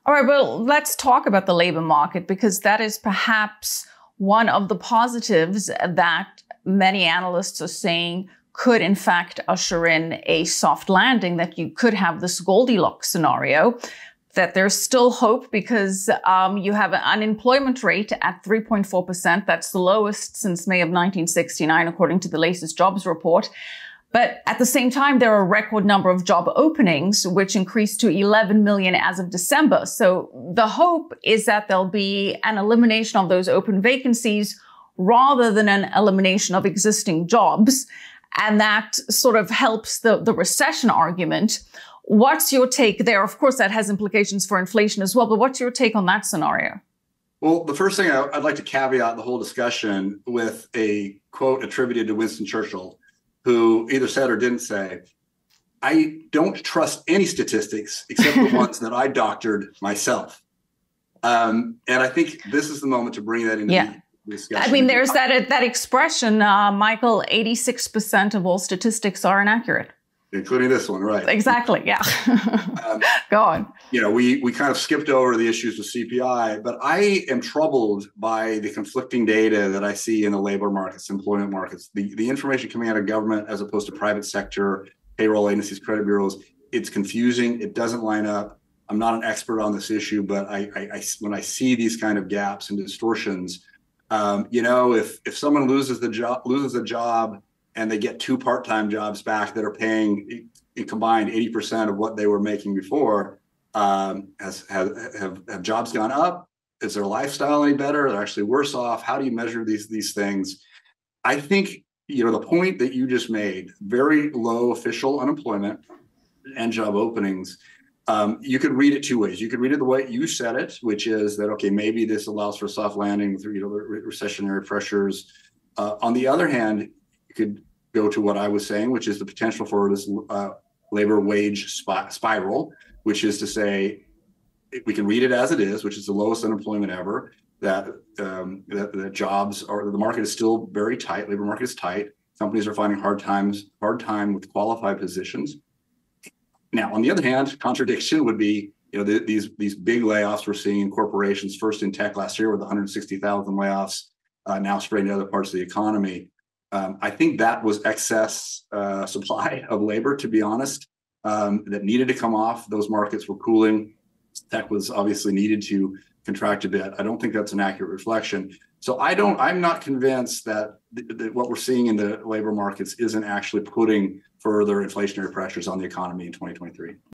All right, well, let's talk about the labor market, because that is perhaps one of the positives that many analysts are saying could in fact usher in a soft landing, that you could have this Goldilocks scenario, that there's still hope because you have an unemployment rate at 3.4%. That's the lowest since May of 1969, according to the latest jobs report. But at the same time, there are a record number of job openings, which increased to 11 million as of December. So the hope is that there'll be an elimination of those open vacancies rather than an elimination of existing jobs. And that sort of helps the recession argument. What's your take there? Of course, that has implications for inflation as well, but what's your take on that scenario? Well, the first thing I'd like to caveat the whole discussion with a quote attributed to Winston Churchill, who either said or didn't say, "I don't trust any statistics except the ones that I doctored myself." And I think this is the moment to bring that into the discussion. I mean, there's that expression, Michael, 86% of all statistics are inaccurate. Including this one, right? Exactly, yeah. Go on. We kind of skipped over the issues with CPI, but I am troubled by the conflicting data that I see in the labor markets, employment markets, the information coming out of government as opposed to private sector, payroll agencies, credit bureaus. It's confusing. It doesn't line up. I'm not an expert on this issue, but when I see these kind of gaps and distortions, if someone loses a job, and they get 2 part-time jobs back that are paying in combined 80% of what they were making before, have jobs gone up? Is their lifestyle any better? They're actually worse off. How do you measure these things? I think, the point that you just made, very low official unemployment and job openings, you could read it two ways. You could read it the way you said it, which is that, okay, maybe this allows for a soft landing with recessionary pressures. On the other hand, you could go to what I was saying, which is the potential for this labor wage spiral, which is to say, we can read it as it is, which is the lowest unemployment ever, that jobs are, the market is still very tight, labor market is tight. Companies are finding hard time with qualified positions. Now, on the other hand, contradiction would be, these big layoffs we're seeing in corporations, first in tech last year with 160,000 layoffs, now spreading to other parts of the economy. I think that was excess supply of labor, to be honest, that needed to come off. Those markets were cooling. Tech was obviously needed to contract a bit. I don't think that's an accurate reflection. So I'm not convinced that what we're seeing in the labor markets isn't actually putting further inflationary pressures on the economy in 2023.